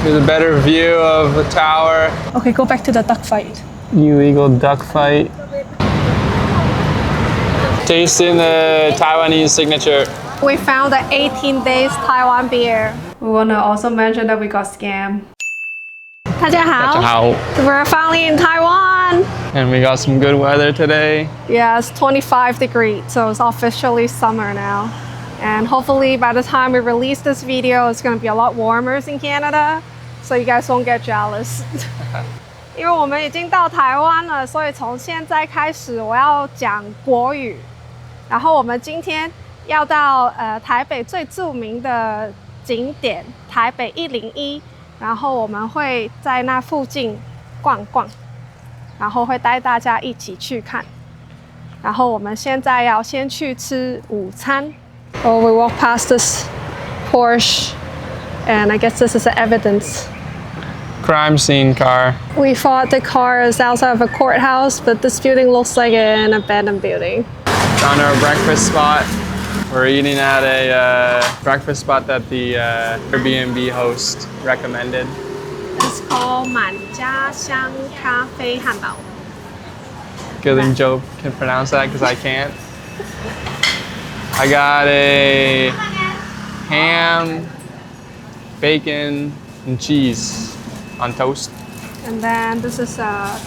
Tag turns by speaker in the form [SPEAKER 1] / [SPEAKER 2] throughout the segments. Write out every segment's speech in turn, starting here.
[SPEAKER 1] Here's a better view of the tower.
[SPEAKER 2] Okay, go back to the duck fight.
[SPEAKER 1] Illegal duck fight. Tasting the Taiwanese signature.
[SPEAKER 2] We found the 18 days Taiwan beer. We want to also mention that we got scammed. 大家好. We're finally in Taiwan.
[SPEAKER 1] And we got some good weather today.
[SPEAKER 2] Yeah, it's 25 degrees, so it's officially summer now. And hopefully by the time we release this video, it's going to be a lot warmer in Canada, so you guys won't get jealous. 因为我们已经到台湾了，所以从现在开始我要讲国语。然后我们今天要到台北最著名的景点台北101，然后我们会在那附近逛逛，然后会带大家一起去看。然后我们现在要先去吃午餐。Oh, we walk past this Porsche, and I guess this is the evidence.
[SPEAKER 1] Crime scene car.
[SPEAKER 2] We thought the car is outside of a courthouse, but this building looks like an abandoned building.
[SPEAKER 1] Found our breakfast spot. We're eating at a breakfast spot that the Airbnb host recommended.
[SPEAKER 2] It's called 满家香咖啡汉堡.
[SPEAKER 1] Good thing Joe can pronounce that because I can't. I got a ham, bacon, and cheese on toast.
[SPEAKER 2] And then this is a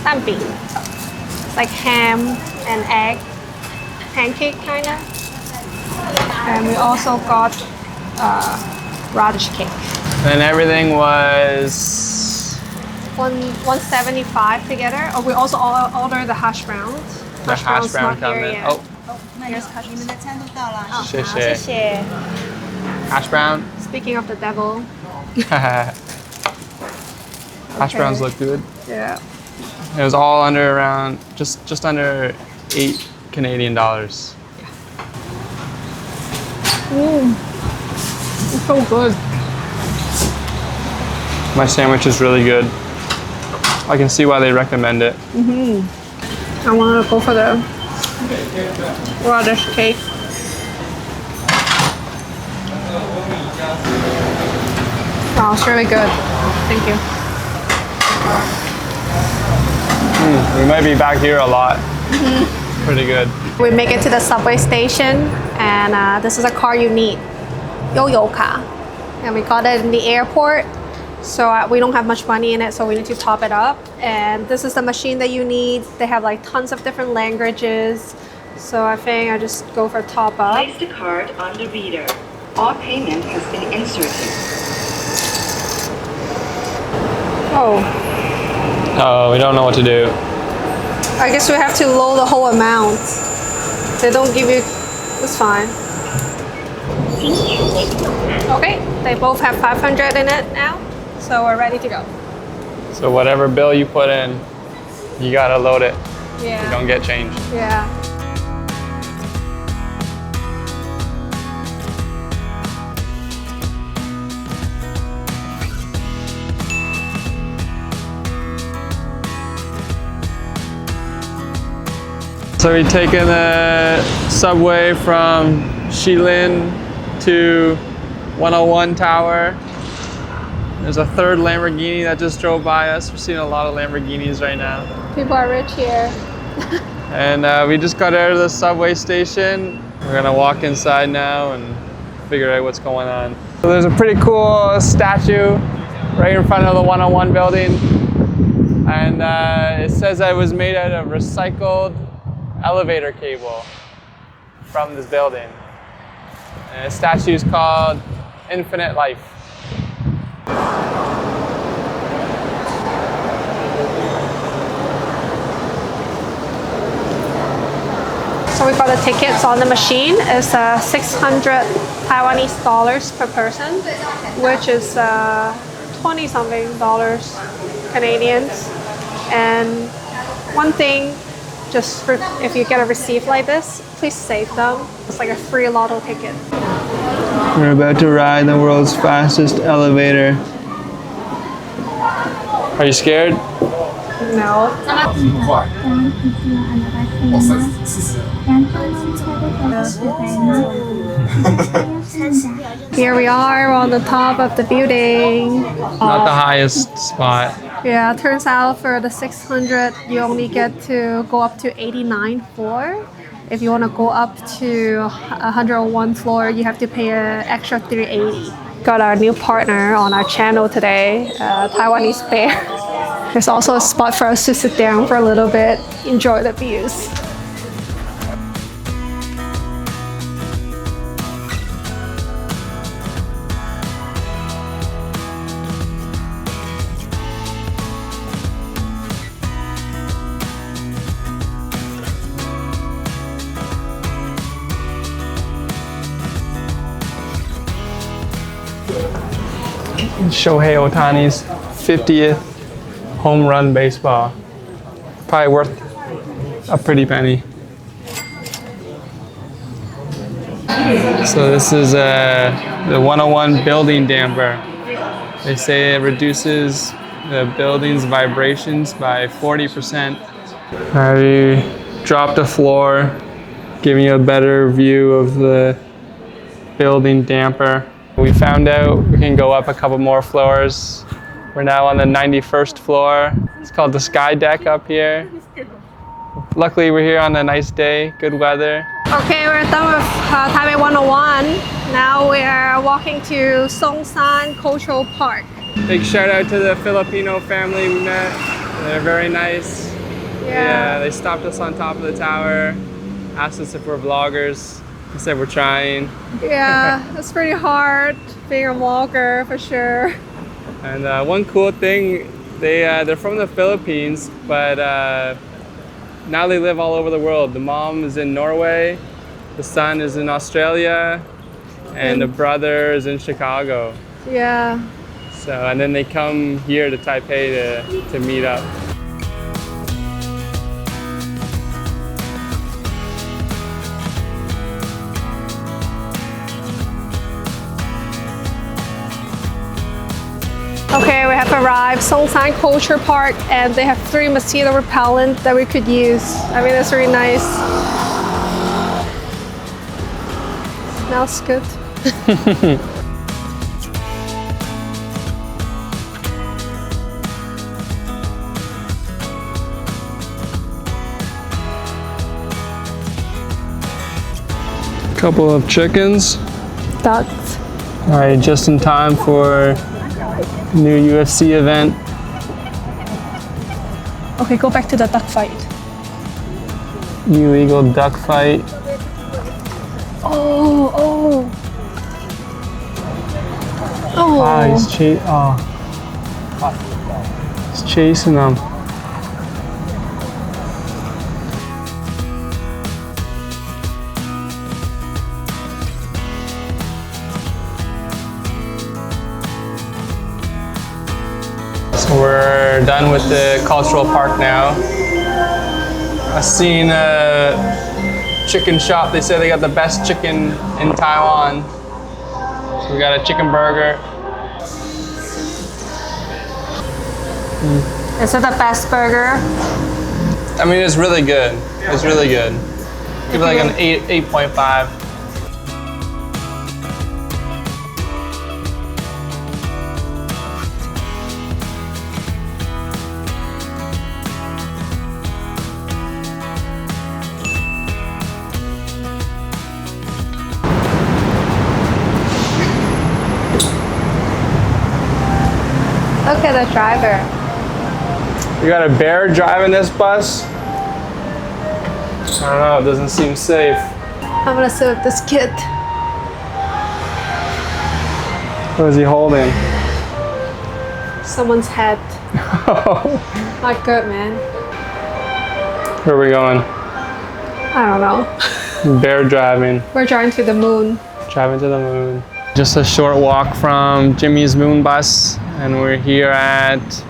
[SPEAKER 2] 蛋饼. It's like ham and egg pancake kind of. And we also got radish cake.
[SPEAKER 1] And everything was
[SPEAKER 2] 175 together. Oh, we also ordered the hash browns.
[SPEAKER 1] The hash brown coming. Oh,
[SPEAKER 3] 你们的餐都到了。
[SPEAKER 1] 谢谢。
[SPEAKER 2] 谢谢.
[SPEAKER 1] Hash brown.
[SPEAKER 2] Speaking of the devil.
[SPEAKER 1] Hash browns look good.
[SPEAKER 2] Yeah.
[SPEAKER 1] It was all under around just under $8 Canadian.
[SPEAKER 2] It's so good.
[SPEAKER 1] My sandwich is really good. I can see why they recommend it.
[SPEAKER 2] I want to go for the radish cake. Wow, it's really good. Thank you.
[SPEAKER 1] We might be back here a lot. Pretty good.
[SPEAKER 2] We make it to the subway station, and this is a car you need, 悠游卡. And we got it in the airport, so we don't have much money in it, so we need to top it up. And this is the machine that you need. They have like tons of different languages, so I think I just go for top up.
[SPEAKER 4] Place the card on the reader. All payment has been inserted.
[SPEAKER 1] Oh, we don't know what to do.
[SPEAKER 2] I guess we have to load the whole amount. They don't give you, it's fine. Okay, they both have 500 in it now, so we're ready to go.
[SPEAKER 1] So whatever bill you put in, you gotta load it.
[SPEAKER 2] Yeah.
[SPEAKER 1] You don't get change.
[SPEAKER 2] Yeah.
[SPEAKER 1] So we've taken the subway from Shilin to 101 Tower. There's a third Lamborghini that just drove by us. We're seeing a lot of Lamborghinis right now.
[SPEAKER 2] People are rich here.
[SPEAKER 1] And we just got out of the subway station. We're gonna walk inside now and figure out what's going on. So there's a pretty cool statue right in front of the 101 building. And it says that it was made out of recycled elevator cable from this building. And the statue is called Infinite Life.
[SPEAKER 2] So we got the tickets on the machine. It's 600 Taiwanese dollars per person, which is 20 something dollars Canadians. And one thing, just for, if you get a receipt like this, please save them. It's like a free lotto ticket.
[SPEAKER 1] We're about to ride the world's fastest elevator. Are you scared?
[SPEAKER 2] No. Here we are on the top of the building.
[SPEAKER 1] Not the highest spot.
[SPEAKER 2] Yeah, turns out for the 600, you only get to go up to 89th floor. If you want to go up to 101 floor, you have to pay an extra 380. Got our new partner on our channel today, Taiwanese bear. There's also a spot for us to sit down for a little bit, enjoy the views.
[SPEAKER 1] Shohei Ohtani's 50th home run baseball. Probably worth a pretty penny. So this is the 101 building damper. They say it reduces the building's vibrations by 40%. I dropped the floor, giving you a better view of the building damper. We found out we can go up a couple more floors. We're now on the 91st floor. It's called the Sky Deck up here. Luckily, we're here on a nice day, good weather.
[SPEAKER 2] Okay, we're done with Taipei 101. Now we are walking to Songshan Cultural Park.
[SPEAKER 1] Big shout out to the Filipino family we met. They're very nice. Yeah, they stopped us on top of the tower, asked us if we're vloggers. We said we're trying.
[SPEAKER 2] Yeah, it's pretty hard being a vlogger for sure.
[SPEAKER 1] And one cool thing, they're from the Philippines, but now they live all over the world. The mom is in Norway, the son is in Australia, and the brother is in Chicago.
[SPEAKER 2] Yeah.
[SPEAKER 1] So, and then they come here to Taipei to meet up.
[SPEAKER 2] Okay, we have arrived Songshan Culture Park, and they have 3 mosquito repellent that we could use. I mean, that's really nice. Smells good.
[SPEAKER 1] Couple of chickens.
[SPEAKER 2] Ducks.
[SPEAKER 1] All right, just in time for new UFC event.
[SPEAKER 2] Okay, go back to the duck fight.
[SPEAKER 1] Illegal duck fight.
[SPEAKER 2] Oh.
[SPEAKER 1] Wow, he's chasing them. So we're done with the cultural park now. I've seen a chicken shop. They say they got the best chicken in Taiwan. So we got a chicken burger.
[SPEAKER 2] Is it the best burger?
[SPEAKER 1] I mean, it's really good. It's really good. Give it like an 8.5.
[SPEAKER 2] Look at the driver.
[SPEAKER 1] You got a bear driving this bus? I don't know, it doesn't seem safe.
[SPEAKER 2] I'm gonna sit with this kid.
[SPEAKER 1] What is he holding?
[SPEAKER 2] Someone's head. Not good, man.
[SPEAKER 1] Where are we going?
[SPEAKER 2] I don't know.
[SPEAKER 1] Bear driving.
[SPEAKER 2] We're driving to the moon.
[SPEAKER 1] Driving to the moon. Just a short walk from Jimmy's moon bus, and we're here at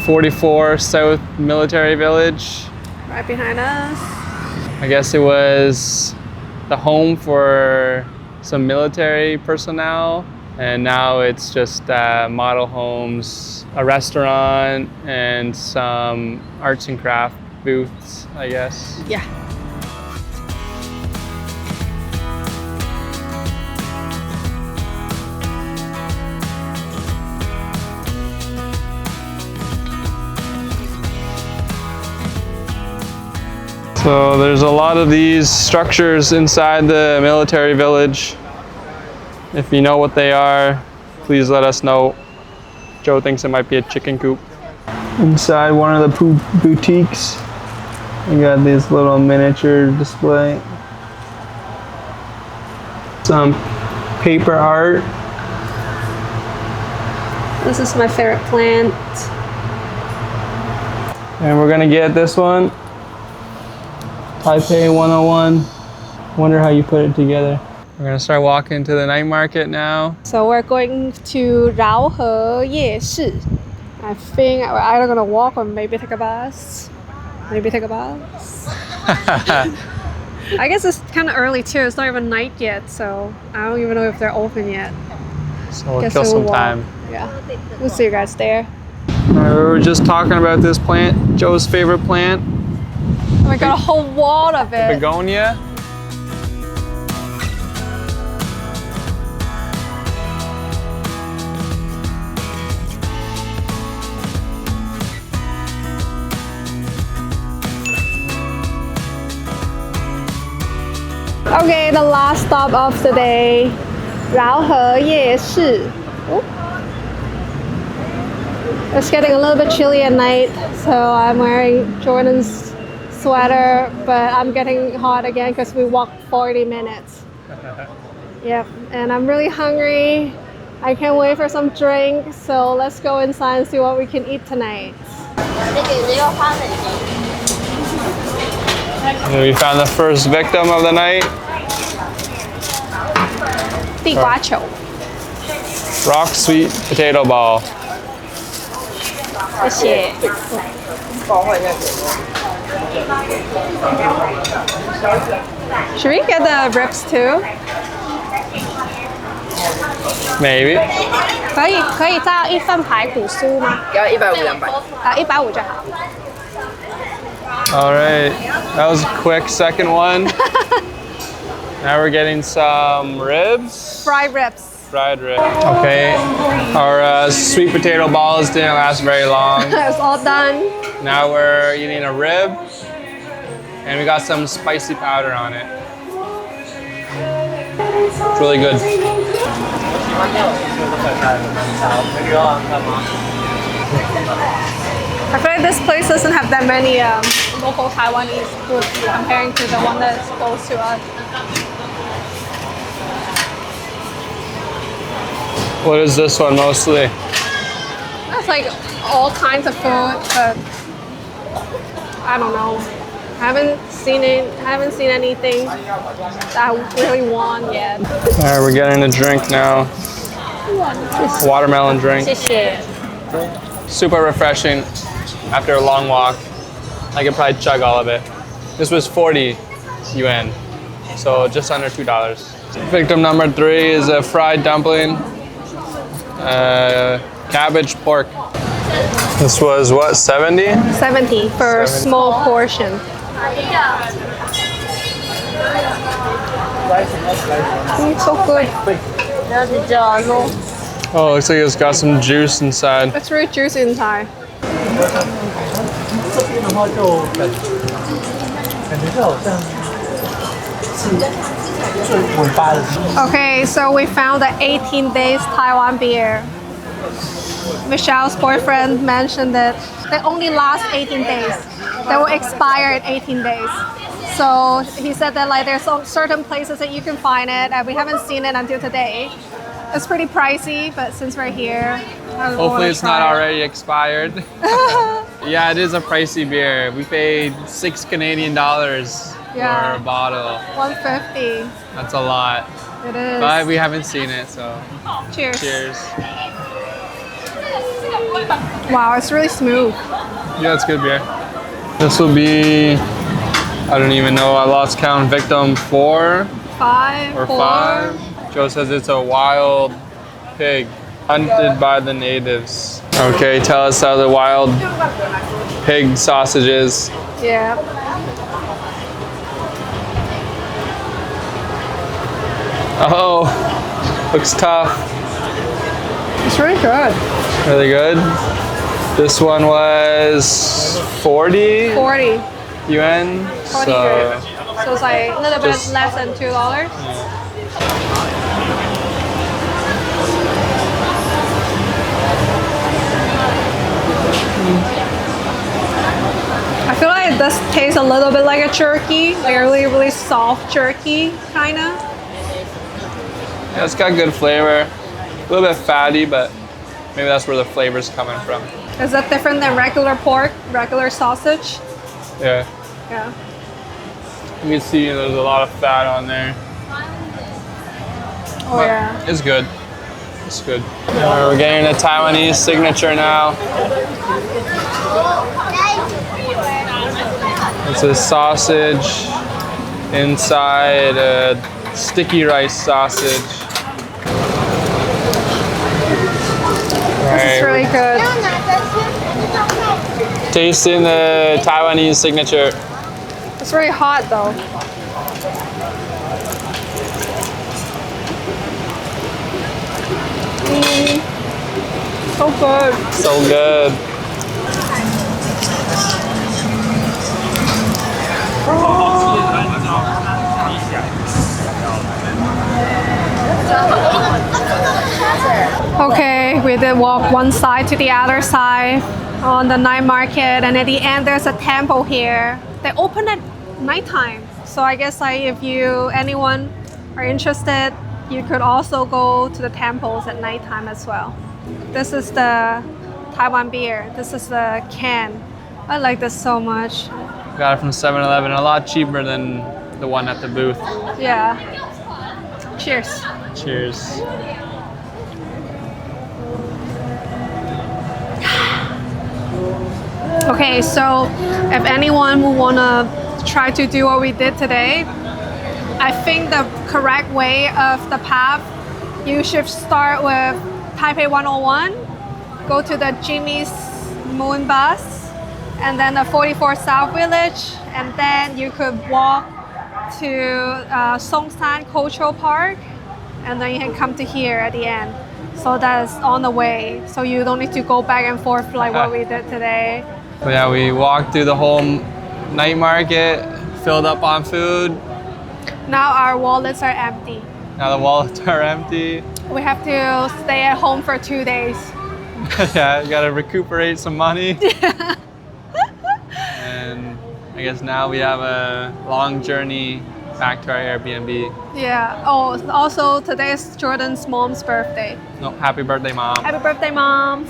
[SPEAKER 1] 44 South Military Village.
[SPEAKER 2] Right behind us.
[SPEAKER 1] I guess it was the home for some military personnel, and now it's just model homes, a restaurant, and some arts and craft booths, I guess.
[SPEAKER 2] Yeah.
[SPEAKER 1] So there's a lot of these structures inside the military village. If you know what they are, please let us know. Joe thinks it might be a chicken coop. Inside one of the boutiques, we got this little miniature display. Some paper art.
[SPEAKER 2] This is my favorite plant.
[SPEAKER 1] And we're gonna get this one. Taipei 101. Wonder how you put it together. We're gonna start walking to the night market now.
[SPEAKER 2] So we're going to Raohe Night. I think we're either gonna walk or maybe take a bus. Maybe take a bus. I guess it's kind of early too. It's not even night yet, so I don't even know if they're open yet.
[SPEAKER 1] So we'll
[SPEAKER 2] Guess
[SPEAKER 1] kill
[SPEAKER 2] we'll
[SPEAKER 1] some
[SPEAKER 2] walk.
[SPEAKER 1] time.
[SPEAKER 2] Yeah, we'll see you guys there.
[SPEAKER 1] Alright, we were just talking about this plant, Joe's favorite plant,
[SPEAKER 2] Oh my god, a whole wall of it.
[SPEAKER 1] begonia.
[SPEAKER 2] Okay, the last stop of the day, Raohe Night. It's getting a little bit chilly at night, so I'm wearing Jordan's sweater, but I'm getting hot again because we walked 40 minutes. Yep, and I'm really hungry. I can't wait for some drink, so let's go inside and see what we can eat tonight.
[SPEAKER 1] And we found the first victim of the night.
[SPEAKER 2] 地瓜球
[SPEAKER 1] Rock sweet potato ball.
[SPEAKER 2] 谢谢。Should we get the ribs too?
[SPEAKER 1] Maybe.
[SPEAKER 2] 可以再一份排骨酥吗？
[SPEAKER 3] 要150、200。
[SPEAKER 2] 啊，150就好。
[SPEAKER 1] Alright, that was a quick second one. Now we're getting some ribs.
[SPEAKER 2] Fried ribs.
[SPEAKER 1] Fried ribs. Okay, our sweet potato balls didn't last very long.
[SPEAKER 2] It's all done.
[SPEAKER 1] Now we're eating a rib, and we got some spicy powder on it. It's really good.
[SPEAKER 2] I feel like this place doesn't have that many local Taiwanese food comparing to the one that's close to us.
[SPEAKER 1] What is this one mostly?
[SPEAKER 2] It's like all kinds of food, but I don't know. I haven't seen anything that I really want yet.
[SPEAKER 1] Alright, we're getting a drink now. Watermelon drink.
[SPEAKER 2] 谢谢。
[SPEAKER 1] Super refreshing after a long walk. I could probably chug all of it. This was 40 yuan, so just under $2. Victim number 3 is a fried dumpling, cabbage pork. This was what, 70?
[SPEAKER 2] 70 for a small portion. It's so good.
[SPEAKER 1] Oh, looks like it's got some juice inside.
[SPEAKER 2] It's really juicy inside. Okay, so we found the 18 days Taiwan beer. Michelle's boyfriend mentioned that they only last 18 days. They will expire in 18 days. So he said that like there's some certain places that you can find it, and we haven't seen it until today. It's pretty pricey, but since we're here,
[SPEAKER 1] Hopefully it's not already expired. Yeah, it is a pricey beer. We paid $6 Canadian
[SPEAKER 2] Yeah.
[SPEAKER 1] for a bottle.
[SPEAKER 2] 150.
[SPEAKER 1] That's a lot.
[SPEAKER 2] It is.
[SPEAKER 1] But we haven't seen it, so
[SPEAKER 2] Cheers.
[SPEAKER 1] cheers.
[SPEAKER 2] Wow, it's really smooth.
[SPEAKER 1] Yeah, it's good beer. This will be, I don't even know, I lost count, victim 4
[SPEAKER 2] 5,
[SPEAKER 1] or
[SPEAKER 2] 4.
[SPEAKER 1] 5. Joe says it's a wild pig hunted by the natives. Okay, tell us how the wild pig sausage is.
[SPEAKER 2] Yeah.
[SPEAKER 1] Oh, looks tough.
[SPEAKER 2] It's really good.
[SPEAKER 1] Really good. This one was 40.
[SPEAKER 2] 40.
[SPEAKER 1] yuan.
[SPEAKER 2] 40
[SPEAKER 1] So
[SPEAKER 2] yuan. So it's like a little bit
[SPEAKER 1] Just-
[SPEAKER 2] less than $2. I feel like this tastes a little bit like a jerky, like a really, really soft jerky, kind of.
[SPEAKER 1] yeah, it's got good flavor. A little bit fatty, but maybe that's where the flavor's coming from.
[SPEAKER 2] Is that different than regular pork, regular sausage?
[SPEAKER 1] Yeah.
[SPEAKER 2] Yeah.
[SPEAKER 1] You can see there's a lot of fat on there.
[SPEAKER 2] Oh
[SPEAKER 1] But
[SPEAKER 2] yeah.
[SPEAKER 1] It's good. It's good. We're getting the Taiwanese signature now. It's a sausage inside a sticky rice sausage.
[SPEAKER 2] This is really good.
[SPEAKER 1] Tasting the Taiwanese signature.
[SPEAKER 2] It's very hot though. So good.
[SPEAKER 1] So good.
[SPEAKER 2] Okay, we did walk one side to the other side on the night market, and at the end there's a temple here. They open at nighttime, so I guess like if anyone are interested, you could also go to the temples at nighttime as well. This is the Taiwan beer. This is the can. I like this so much.
[SPEAKER 1] Got it from 7-Eleven, a lot cheaper than the one at the booth.
[SPEAKER 2] Yeah. Cheers.
[SPEAKER 1] Cheers.
[SPEAKER 2] Okay, so if anyone would wanna try to do what we did today, I think the correct way of the path, you should start with Taipei 101, go to the Jimmy's Moon Bus, and then the 44 South Village, and then you could walk to Songshan Cultural Park, and then you can come to here at the end. So that's on the way, so you don't need to go back and forth like what we did today.
[SPEAKER 1] So yeah, we walked through the whole night market, filled up on food.
[SPEAKER 2] Now our wallets are empty.
[SPEAKER 1] Now the wallets are empty.
[SPEAKER 2] We have to stay at home for 2 days.
[SPEAKER 1] Yeah, you gotta recuperate some money. And I guess now we have a long journey back to our Airbnb.
[SPEAKER 2] Yeah. Oh, also today is Jordan's mom's birthday.
[SPEAKER 1] No, happy birthday, Mom.
[SPEAKER 2] Happy birthday, Mom.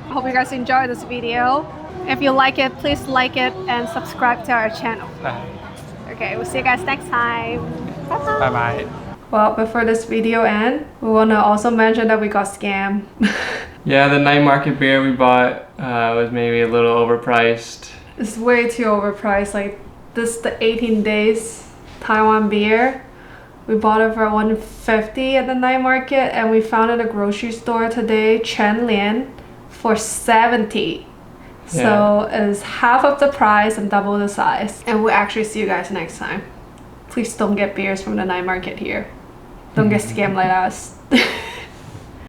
[SPEAKER 2] I hope you guys enjoyed this video. If you like it, please like it and subscribe to our channel. Okay, we'll see you guys next time. Bye-bye.
[SPEAKER 1] Bye-bye.
[SPEAKER 2] Well, before this video ends, we want to also mention that we got scammed.
[SPEAKER 1] Yeah, the night market beer we bought was maybe a little overpriced.
[SPEAKER 2] It's way too overpriced. Like this, the 18 days Taiwan beer. We bought it for $150 at the night market, and we found it at a grocery store today, Chenlian, for $70. So it's half of the price and double the size. And we'll actually see you guys next time. Please don't get beers from the night market here. Don't get scammed like us.